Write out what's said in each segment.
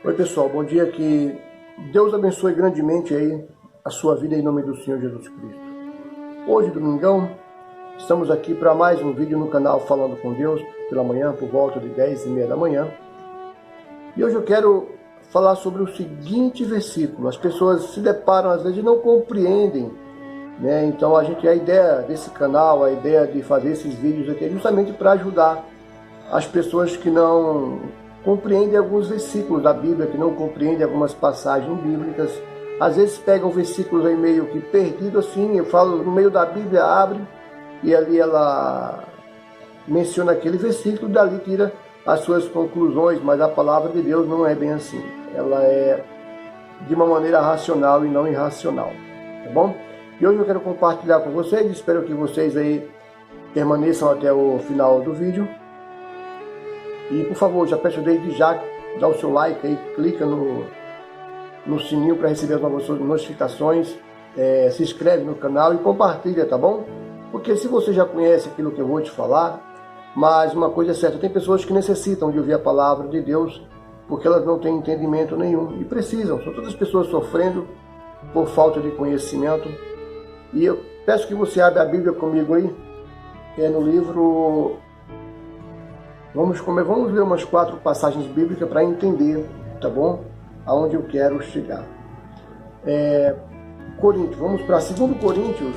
Oi pessoal, bom dia, que Deus abençoe grandemente aí a sua vida em nome do Senhor Jesus Cristo. Hoje, domingão, estamos aqui para mais um vídeo no canal Falando com Deus, pela manhã, por volta de 10h30 da manhã. E hoje eu quero falar sobre o seguinte versículo. As pessoas se deparam, às vezes, e não compreendem, né? Então a ideia desse canal, a ideia de fazer esses vídeos aqui é justamente para ajudar as pessoas que não compreendem alguns versículos da Bíblia, que não compreendem algumas passagens bíblicas. Às vezes pegam versículos aí meio que perdido assim, eu falo no meio da Bíblia, abre, e ali ela menciona aquele versículo, dali tira as suas conclusões, mas a palavra de Deus não é bem assim. Ela é de uma maneira racional e não irracional, tá bom? E hoje eu quero compartilhar com vocês, espero que vocês aí permaneçam até o final do vídeo. E por favor, já peço desde já, dá o seu like aí, clica no sininho para receber as novas notificações, se inscreve no canal e compartilha, tá bom? Porque se você já conhece aquilo que eu vou te falar, mas uma coisa é certa, tem pessoas que necessitam de ouvir a palavra de Deus, porque elas não têm entendimento nenhum e precisam, são todas pessoas sofrendo por falta de conhecimento. E eu peço que você abra a Bíblia comigo aí, no livro... Vamos ler umas 4 passagens bíblicas para entender, tá bom? Aonde eu quero chegar. Coríntios, vamos para 2 Coríntios,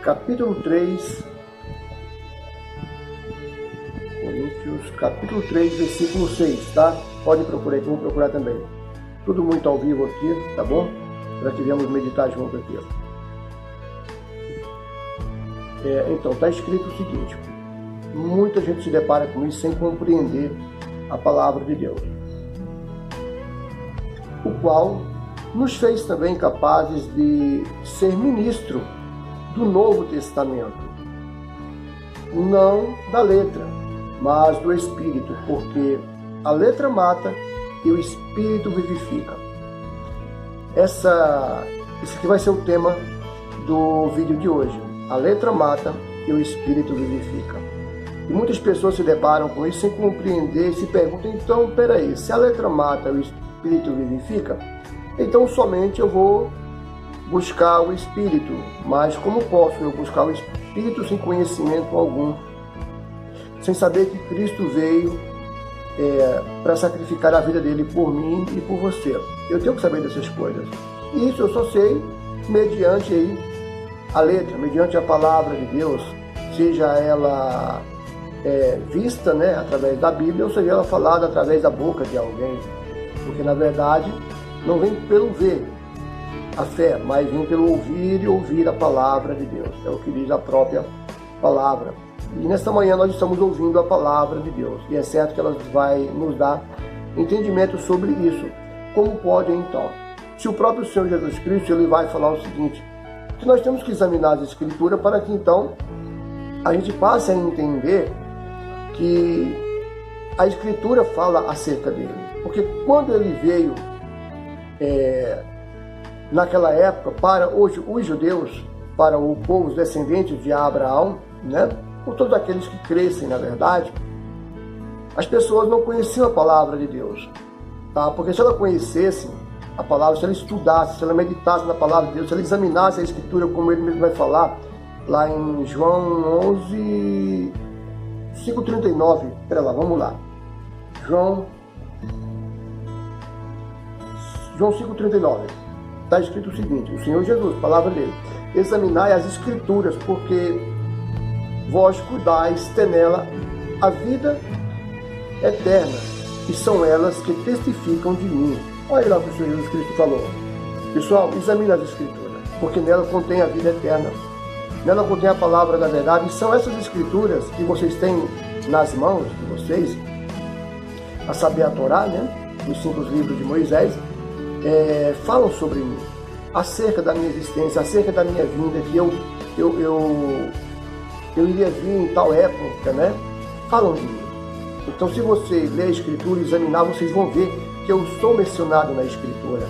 capítulo 3. Coríntios, capítulo 3, versículo 6, tá? Pode procurar, que eu vou procurar também. Tudo muito ao vivo aqui, tá bom? Para que venhamos meditar junto aqui. Então, está escrito o seguinte: muita gente se depara com isso sem compreender a palavra de Deus, o qual nos fez também capazes de ser ministro do Novo Testamento, não da letra, mas do Espírito, porque a letra mata e o Espírito vivifica. Esse aqui vai ser o tema do vídeo de hoje. A letra mata e o Espírito vivifica. E muitas pessoas se deparam com isso sem compreender e se perguntam, então, peraí, se a letra mata e o Espírito vivifica, então somente eu vou buscar o Espírito. Mas como posso eu buscar o Espírito sem conhecimento algum? Sem saber que Cristo veio para sacrificar a vida dele por mim e por você. Eu tenho que saber dessas coisas. E isso eu só sei mediante aí a letra, mediante a palavra de Deus, seja ela vista, né, através da Bíblia, ou seja ela falada através da boca de alguém. Porque na verdade não vem pelo ver a fé, mas vem pelo ouvir e ouvir a palavra de Deus. É o que diz a própria palavra. E nesta manhã nós estamos ouvindo a palavra de Deus. E é certo que ela vai nos dar entendimento sobre isso. Como pode então? Se o próprio Senhor Jesus Cristo ele vai falar o seguinte, que nós temos que examinar as Escrituras para que então a gente passe a entender que a Escritura fala acerca dele. Porque quando ele veio naquela época para os judeus, para o povo, os descendentes de Abraão, né? Por todos aqueles que crescem, na verdade, as pessoas não conheciam a palavra de Deus, tá? Porque se ela conhecesse a palavra, se ela estudasse, se ela meditasse na palavra de Deus, se ela examinasse a Escritura, como ele mesmo vai falar lá em João 11, 5,39, espera lá, vamos lá. João 5,39, está escrito o seguinte, o Senhor Jesus, palavra dele, examinai as Escrituras, porque vós cuidais ter nela a vida eterna, e são elas que testificam de mim. Olha lá o que o Senhor Jesus Cristo falou. Pessoal, examine as Escrituras, porque nela contém a vida eterna. Nela contém a palavra da verdade, e são essas Escrituras que vocês têm nas mãos de vocês, a saber a Torá, né? Os 5 livros de Moisés, falam sobre mim, acerca da minha existência, acerca da minha vinda, que eu iria vir em tal época, né? Falam de mim. Então, se você ler a Escritura e examinar, vocês vão ver que eu sou mencionado na Escritura.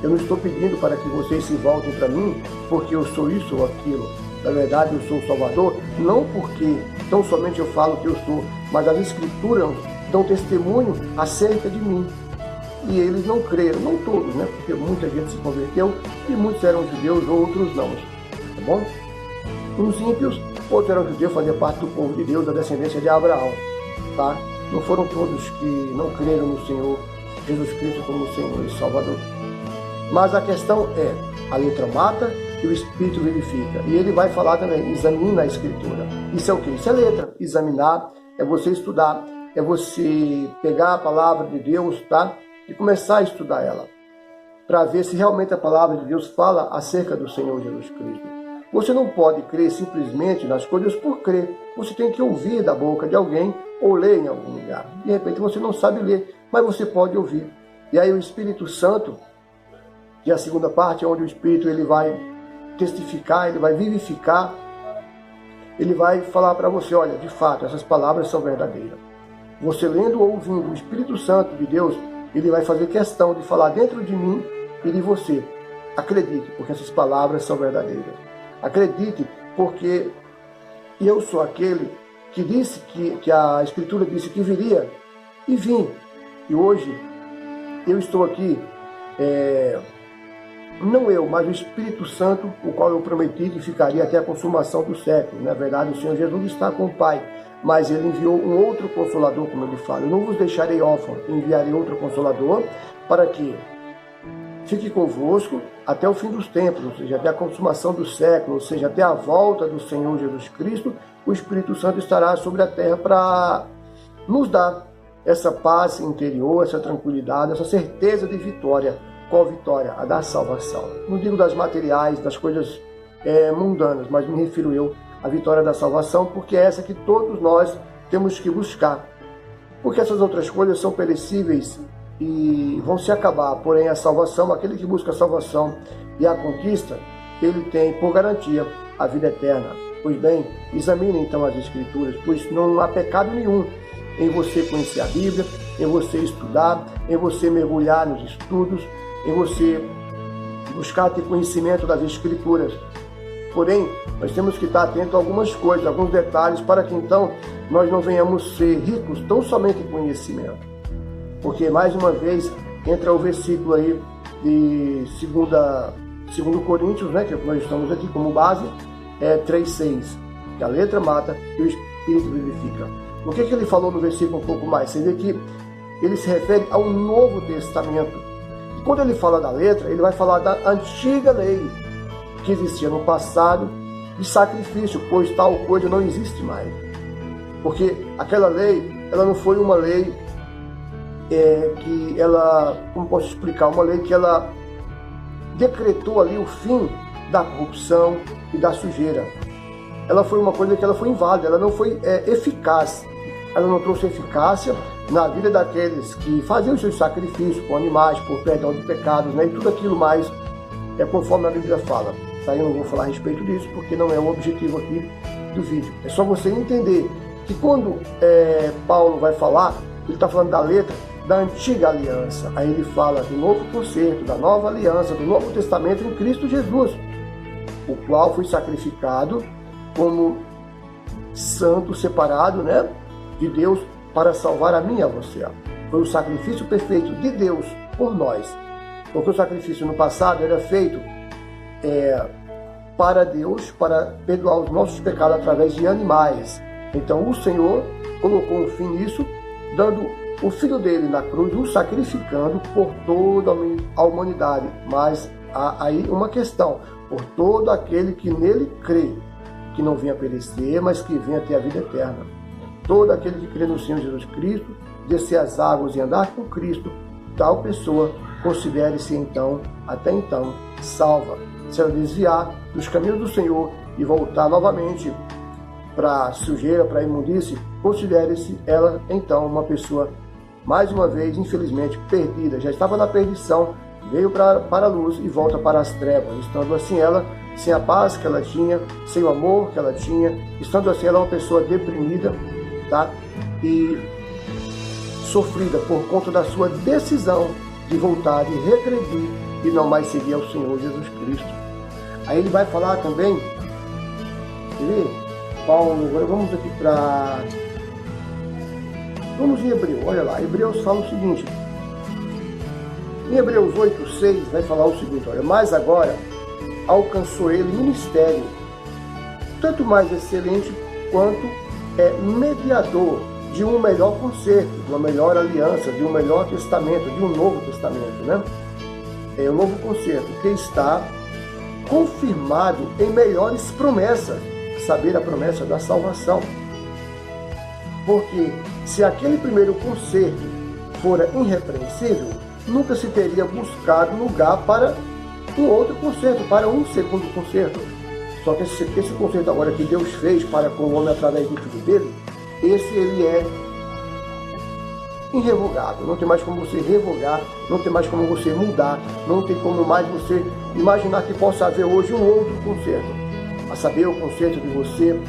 Eu não estou pedindo para que vocês se voltem para mim porque eu sou isso ou aquilo. Na verdade, eu sou o Salvador, não porque tão somente eu falo que eu sou, mas as Escrituras dão testemunho acerca de mim. E eles não creram, não todos, né? Porque muita gente se converteu e muitos eram judeus, outros não. Tá bom? Uns ímpios, outros eram judeus, faziam parte do povo de Deus, da descendência de Abraão. Tá? Não foram todos que não creram no Senhor Jesus Cristo como Senhor e Salvador. Mas a questão é, a letra mata e o Espírito vivifica. E ele vai falar também, examina a Escritura. Isso é o quê? Isso é letra. Examinar é você estudar, é você pegar a palavra de Deus, tá? E começar a estudar ela, para ver se realmente a palavra de Deus fala acerca do Senhor Jesus Cristo. Você não pode crer simplesmente nas coisas por crer. Você tem que ouvir da boca de alguém ou ler em algum lugar. De repente você não sabe ler, mas você pode ouvir. E aí o Espírito Santo, que é a segunda parte, onde o Espírito ele vai testificar, ele vai vivificar, ele vai falar para você, olha, de fato, essas palavras são verdadeiras. Você lendo ou ouvindo o Espírito Santo de Deus, ele vai fazer questão de falar dentro de mim e de você. Acredite, porque essas palavras são verdadeiras. Acredite, porque eu sou aquele que disse que a Escritura disse que viria e vim. E hoje eu estou aqui, não eu, mas o Espírito Santo, o qual eu prometi que ficaria até a consumação do século. Na verdade, o Senhor Jesus está com o Pai, mas ele enviou um outro Consolador, como ele fala. Eu não vos deixarei órfãos, enviarei outro Consolador para que fique convosco até o fim dos tempos, ou seja, até a consumação do século, ou seja, até a volta do Senhor Jesus Cristo. O Espírito Santo estará sobre a terra para nos dar essa paz interior, essa tranquilidade, essa certeza de vitória. Qual vitória? A da salvação. Não digo das materiais, das coisas mundanas, mas me refiro eu à vitória da salvação, porque é essa que todos nós temos que buscar. Porque essas outras coisas são perecíveis e vão se acabar, porém a salvação, aquele que busca a salvação e a conquista, ele tem por garantia a vida eterna. Pois bem, examine então as Escrituras, pois não há pecado nenhum em você conhecer a Bíblia, em você estudar, em você mergulhar nos estudos, em você buscar ter conhecimento das Escrituras. Porém, nós temos que estar atento a algumas coisas, alguns detalhes, para que então nós não venhamos ser ricos tão somente em conhecimento. Porque, mais uma vez, entra o versículo aí de 2 Coríntios, né, que nós estamos aqui como base, 3,6, que a letra mata e o Espírito vivifica. O que ele falou no versículo um pouco mais? Você vê que ele se refere ao Novo Testamento. E quando ele fala da letra, ele vai falar da antiga lei que existia no passado de sacrifício, pois tal coisa não existe mais. Porque aquela lei, ela não foi uma lei que ela, como posso explicar, uma lei que ela decretou ali o fim da corrupção e da sujeira. Ela foi uma coisa que ela foi inválida, ela não foi eficaz. Ela não trouxe eficácia na vida daqueles que faziam os seus sacrifícios por animais, por perdão de pecados, né? E tudo aquilo mais, conforme a Bíblia fala. Tá? Eu não vou falar a respeito disso, porque não é o objetivo aqui do vídeo. É só você entender que quando Paulo vai falar, ele está falando da letra da antiga aliança. Aí ele fala do novo concerto, da nova aliança, do Novo Testamento em Cristo Jesus, o qual foi sacrificado como santo, separado, né, de Deus para salvar a mim e a você. Foi o sacrifício perfeito de Deus por nós. Porque o sacrifício no passado era feito para Deus, para perdoar os nossos pecados através de animais. Então o Senhor colocou um fim nisso, dando o Filho dele na cruz, o sacrificando por toda a humanidade. Mas há aí uma questão, por todo aquele que nele crê, que não venha perecer, mas que venha ter a vida eterna. Todo aquele que crê no Senhor Jesus Cristo, descer as águas e andar com Cristo, tal pessoa considere-se então, até então, salva. Se ela desviar dos caminhos do Senhor e voltar novamente para a sujeira, para a imundície, considere-se ela então uma pessoa, mais uma vez, infelizmente, perdida. Já estava na perdição, veio para a luz e volta para as trevas, estando assim ela sem a paz que ela tinha, sem o amor que ela tinha, estando assim ela uma pessoa deprimida, tá? E sofrida por conta da sua decisão de voltar e regredir e não mais seguir ao Senhor Jesus Cristo. Aí ele vai falar também, quer ver? Paulo, agora vamos aqui para Vamos em Hebreu, olha lá, Hebreus fala o seguinte, em Hebreus 8:6 vai falar o seguinte, olha, mas agora alcançou ele ministério, tanto mais excelente quanto é mediador de um melhor concerto, de uma melhor aliança, de um melhor testamento, de um novo testamento, né? É um novo concerto que está confirmado em melhores promessas, saber a promessa da salvação. Porque se aquele primeiro concerto fora irrepreensível, nunca se teria buscado lugar para um outro concerto, para um segundo concerto. Só que esse concerto agora que Deus fez para com o homem através do Filho dele, esse ele é irrevogável, não tem mais como você revogar, não tem mais como você mudar, não tem como mais você imaginar que possa haver hoje um outro concerto, a saber, o concerto de você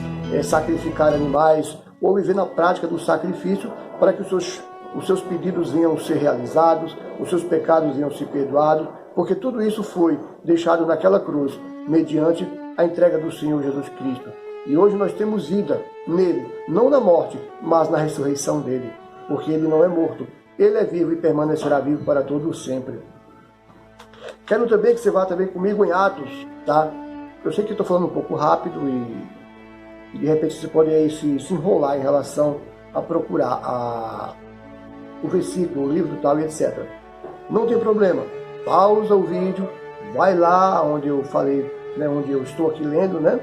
sacrificar animais ou viver na prática do sacrifício para que os seus pedidos venham ser realizados, os seus pecados venham ser perdoados, porque tudo isso foi deixado naquela cruz mediante a entrega do Senhor Jesus Cristo. E hoje nós temos vida nele, não na morte, mas na ressurreição dele. Porque ele não é morto, ele é vivo e permanecerá vivo para todo sempre. Quero também que você vá também comigo em Atos, tá? Eu sei que estou falando um pouco rápido e de repente você pode aí se enrolar em relação a procurar o versículo, o livro tal e etc. Não tem problema, pausa o vídeo, vai lá onde eu falei, né, onde eu estou aqui lendo, né?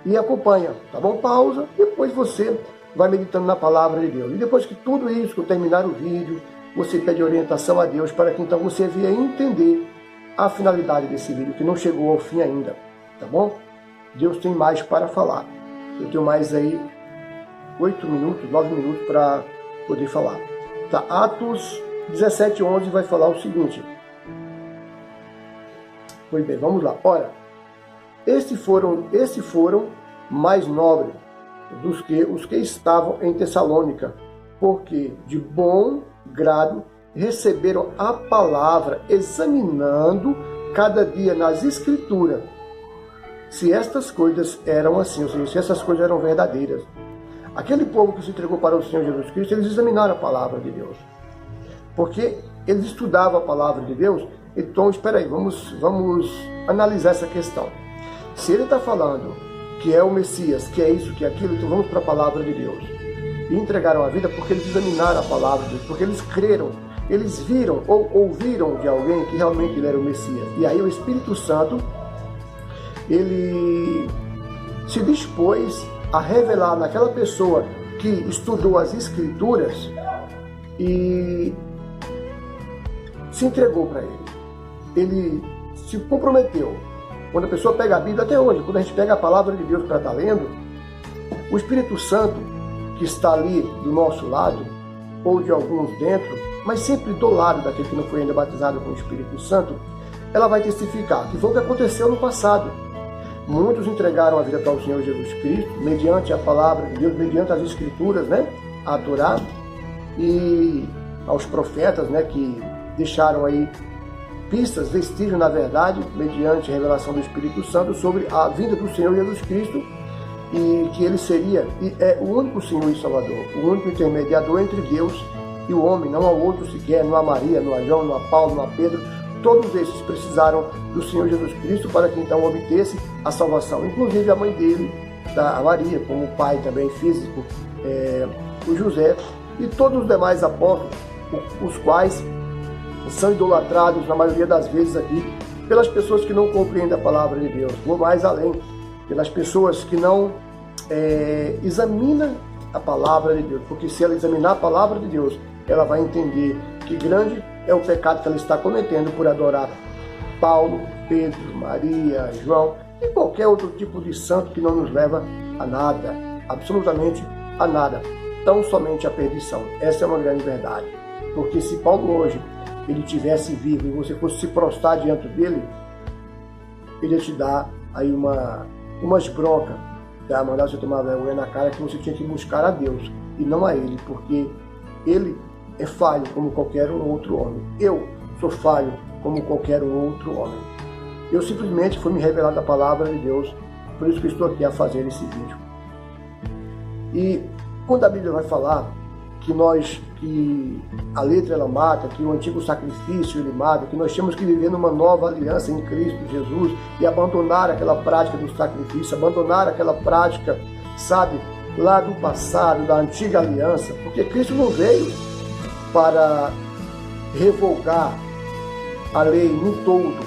E acompanha, tá bom? Pausa, depois você vai meditando na palavra de Deus. E depois que tudo isso, que eu terminar o vídeo, você pede orientação a Deus para que então você venha entender a finalidade desse vídeo, que não chegou ao fim ainda, tá bom? Deus tem mais para falar. Eu tenho mais aí 8 minutos, 9 minutos para poder falar. Tá? Atos 17:11 vai falar o seguinte. Pois bem, vamos lá. Ora, esses foram mais nobres dos que os que estavam em Tessalônica, porque de bom grado receberam a palavra, examinando cada dia nas Escrituras, se estas coisas eram assim, ou seja, se essas coisas eram verdadeiras. Aquele povo que se entregou para o Senhor Jesus Cristo, eles examinaram a palavra de Deus, porque eles estudavam a palavra de Deus. Então, espera aí, vamos analisar essa questão. Se ele está falando que é o Messias, que é isso, que é aquilo, então vamos para a palavra de Deus. E entregaram a vida porque eles examinaram a palavra de Deus, porque eles creram, eles viram ou ouviram de alguém que realmente ele era o Messias. E aí o Espírito Santo, ele se dispôs a revelar naquela pessoa que estudou as Escrituras e se entregou para ele. Ele se comprometeu. Quando a pessoa pega a Bíblia, até hoje, quando a gente pega a palavra de Deus para estar lendo, o Espírito Santo, que está ali do nosso lado, ou de alguns dentro, mas sempre do lado daquele que não foi ainda batizado com o Espírito Santo, ela vai testificar que foi o que aconteceu no passado. Muitos entregaram a vida para o Senhor Jesus Cristo, mediante a palavra de Deus, mediante as Escrituras, né? A Torá, e aos profetas, né? Que deixaram aí pistas, vestígios, na verdade, mediante a revelação do Espírito Santo sobre a vinda do Senhor Jesus Cristo, e que ele seria e é o único Senhor e Salvador, o único intermediador entre Deus e o homem. Não há outro sequer, não há Maria, não há João, não há Paulo, não há Pedro. Todos esses precisaram do Senhor Jesus Cristo para que então obtesse a salvação, inclusive a mãe dele, a Maria, como o pai também físico, o José, e todos os demais apóstolos, os quais são idolatrados na maioria das vezes aqui pelas pessoas que não compreendem a palavra de Deus. Vou mais além, pelas pessoas que não examinam a palavra de Deus, porque se ela examinar a palavra de Deus, ela vai entender que grande é o pecado que ela está cometendo por adorar Paulo, Pedro, Maria, João e qualquer outro tipo de santo que não nos leva a nada, absolutamente a nada, tão somente a perdição. Essa é uma grande verdade, porque se Paulo hoje ele tivesse vivo e você fosse se prostrar diante dele, ele ia te dar aí umas broncas, tá? Mandar você tomar vergonha na cara, que você tinha que buscar a Deus e não a ele, porque ele é falho como qualquer um outro homem. Eu sou falho como qualquer um outro homem. Eu simplesmente fui me revelar da palavra de Deus, por isso que estou aqui a fazer esse vídeo. E quando a Bíblia vai falar que a letra ela mata, que o antigo sacrifício ele mata, que nós temos que viver numa nova aliança em Cristo Jesus e abandonar aquela prática do sacrifício, abandonar aquela prática, sabe, lá do passado, da antiga aliança, porque Cristo não veio para revogar a lei no todo,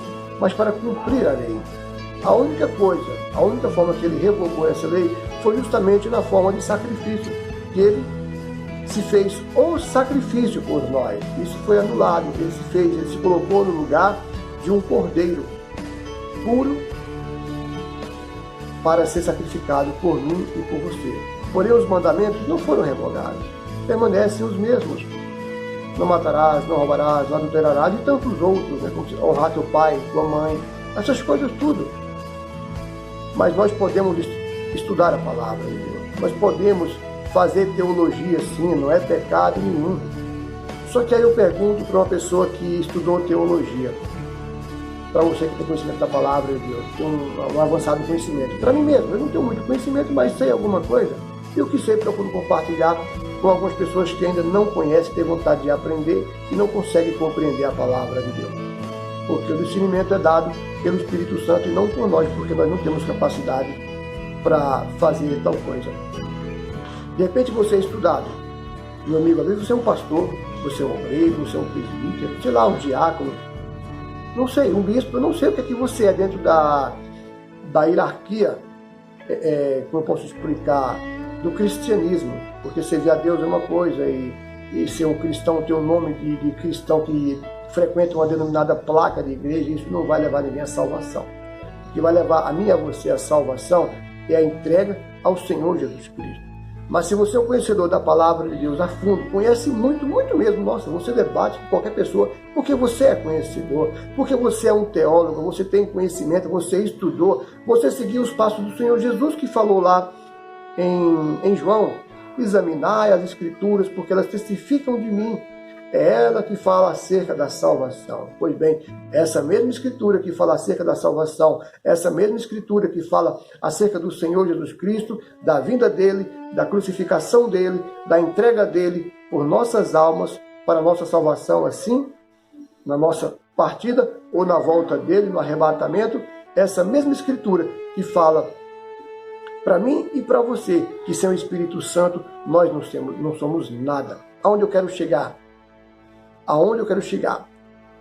mas para cumprir a lei. A única forma que ele revogou essa lei foi justamente na forma de sacrifício, que ele se fez o sacrifício por nós. Isso foi anulado, ele se colocou no lugar de um cordeiro puro para ser sacrificado por mim e por você. Porém, os mandamentos não foram revogados, permanecem os mesmos. Não matarás, não roubarás, não adulterarás e tantos outros, né? Como honrar teu pai, tua mãe, essas coisas tudo. Mas nós podemos estudar a palavra de Deus, nós podemos fazer teologia sim, não é pecado nenhum. Só que aí eu pergunto para uma pessoa que estudou teologia, para você que tem conhecimento da palavra de Deus, tem um avançado conhecimento. Para mim mesmo, eu não tenho muito conhecimento, mas sei alguma coisa. E o que sei, procuro compartilhar com algumas pessoas que ainda não conhecem, têm vontade de aprender e não conseguem compreender a palavra de Deus. Porque o discernimento é dado pelo Espírito Santo e não por nós, porque nós não temos capacidade para fazer tal coisa. De repente você é estudado, meu amigo, às vezes você é um pastor, você é um obreiro, você é um presbítero, sei lá, um diácono, não sei, um bispo, eu não sei o que é que você é dentro da hierarquia, como eu posso explicar, do cristianismo, porque servir a Deus é uma coisa e ser um cristão, ter um nome de cristão que frequenta uma denominada placa de igreja, isso não vai levar ninguém à salvação. O que vai levar a mim e a você à salvação é a entrega ao Senhor Jesus Cristo. Mas se você é um conhecedor da palavra de Deus a fundo, conhece muito, muito mesmo, nossa, você debate com qualquer pessoa, porque você é conhecedor, porque você é um teólogo, você tem conhecimento, você estudou, você seguiu os passos do Senhor Jesus que falou lá em João, examinai as Escrituras, porque elas testificam de mim. É ela que fala acerca da salvação. Pois bem, essa mesma Escritura que fala acerca da salvação, essa mesma Escritura que fala acerca do Senhor Jesus Cristo, da vinda dele, da crucificação dele, da entrega dele por nossas almas, para a nossa salvação, assim, na nossa partida ou na volta dele, no arrebatamento, essa mesma Escritura que fala para mim e para você, que sem o Espírito Santo, nós não somos nada. Aonde eu quero chegar? Aonde eu quero chegar?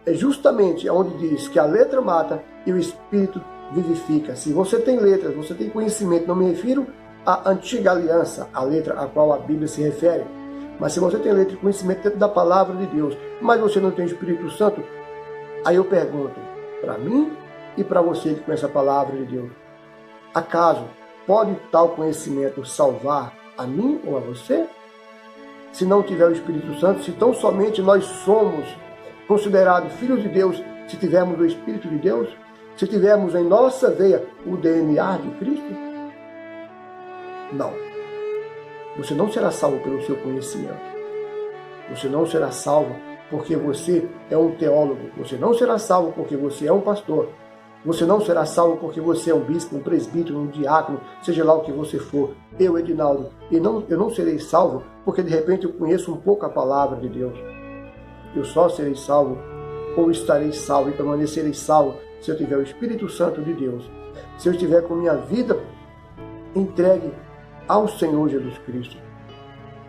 É justamente aonde diz que a letra mata e o Espírito vivifica. Se você tem letras, você tem conhecimento, não me refiro à antiga aliança, a letra a qual a Bíblia se refere, mas se você tem letra e conhecimento dentro da palavra de Deus, mas você não tem o Espírito Santo, aí eu pergunto, para mim e para você que conhece a palavra de Deus, acaso pode tal conhecimento salvar a mim ou a você? Se não tiver o Espírito Santo, se tão somente nós somos considerados filhos de Deus, se tivermos o Espírito de Deus, se tivermos em nossa veia o DNA de Cristo? Não. Você não será salvo pelo seu conhecimento. Você não será salvo porque você é um teólogo. Você não será salvo porque você é um pastor. Você não será salvo porque você é um bispo, um presbítero, um diácono, seja lá o que você for. Eu, Edinaldo, eu não serei salvo porque de repente eu conheço um pouco a palavra de Deus. Eu só serei salvo ou estarei salvo e permanecerei salvo se eu tiver o Espírito Santo de Deus. Se eu estiver com minha vida entregue ao Senhor Jesus Cristo.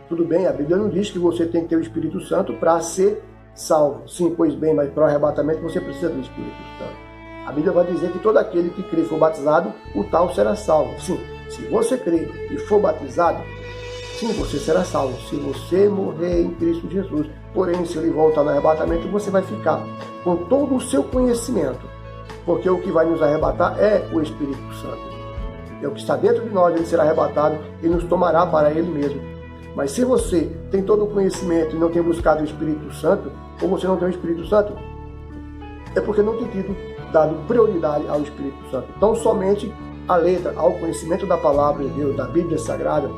Tudo bem, a Bíblia não diz que você tem que ter o Espírito Santo para ser salvo. Sim, pois bem, mas para o arrebatamento você precisa do Espírito Santo. A Bíblia vai dizer que todo aquele que crê e for batizado, o tal será salvo. Sim, se você crê e for batizado, sim, você será salvo. Se você morrer em Cristo Jesus, porém, se ele voltar no arrebatamento, você vai ficar com todo o seu conhecimento. Porque o que vai nos arrebatar é o Espírito Santo. É o que está dentro de nós, ele será arrebatado e nos tomará para ele mesmo. Mas se você tem todo o conhecimento e não tem buscado o Espírito Santo, ou você não tem o Espírito Santo, é porque não tem dado prioridade ao Espírito Santo. Então, somente a letra, ao conhecimento da palavra de Deus, da Bíblia Sagrada,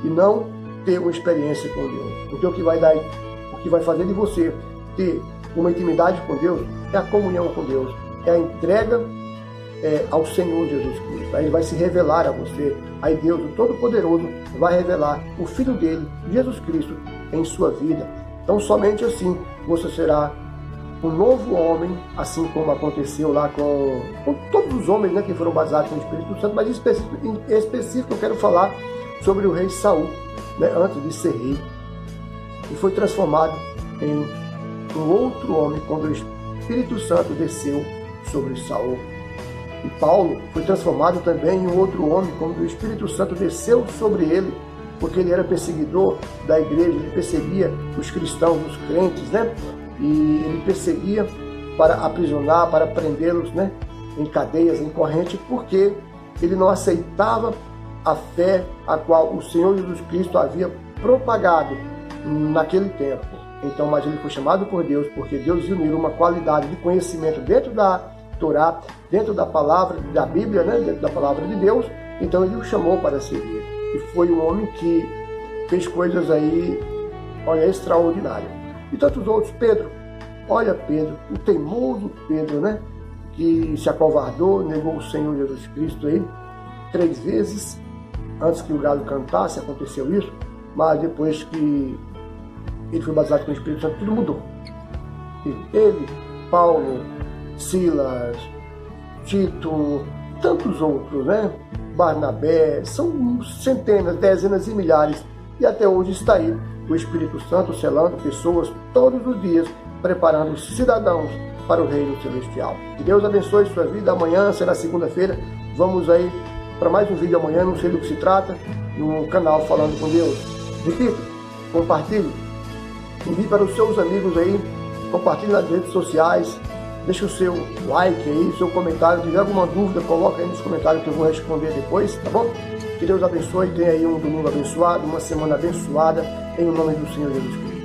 e não ter uma experiência com Deus. Porque o que vai fazer de você ter uma intimidade com Deus é a comunhão com Deus, é a entrega ao Senhor Jesus Cristo. Aí ele vai se revelar a você. Aí Deus, o Todo-Poderoso, vai revelar o Filho dele, Jesus Cristo, em sua vida. Então somente assim você será um novo homem, assim como aconteceu lá com todos os homens, né, que foram batizados no Espírito Santo, mas em específico eu quero falar sobre o rei Saul, né, antes de ser rei, e foi transformado em um outro homem quando o Espírito Santo desceu sobre Saul. E Paulo foi transformado também em um outro homem quando o Espírito Santo desceu sobre ele, porque ele era perseguidor da igreja, ele perseguia os cristãos, os crentes, né? E ele perseguia para aprisionar, para prendê-los, né, em cadeias, em corrente, porque ele não aceitava a fé a qual o Senhor Jesus Cristo havia propagado naquele tempo. Então, mas ele foi chamado por Deus, porque Deus uniu uma qualidade de conhecimento dentro da Torá, dentro da palavra, da Bíblia, né, dentro da palavra de Deus. Então ele o chamou para servir. E foi um homem que fez coisas aí, olha, extraordinárias. E tantos outros, Pedro, olha Pedro, o teimoso Pedro, né, que se acovardou, negou o Senhor Jesus Cristo aí 3 vezes, antes que o galo cantasse, aconteceu isso, mas depois que ele foi batizado com o Espírito Santo, tudo mudou. Ele, Paulo, Silas, Tito, tantos outros, né, Barnabé, são centenas, dezenas e milhares, e até hoje está aí o Espírito Santo selando pessoas todos os dias, preparando cidadãos para o reino celestial. Que Deus abençoe sua vida. Amanhã será segunda-feira. Vamos aí para mais um vídeo amanhã, não sei do que se trata, no canal Falando com Deus. Repita, compartilhe, envie para os seus amigos aí, compartilhe nas redes sociais, deixe o seu like aí, seu comentário. Se tiver alguma dúvida, coloca aí nos comentários que eu vou responder depois, tá bom? Que Deus abençoe, tenha aí um domingo abençoado, uma semana abençoada, em nome do Senhor Jesus Cristo.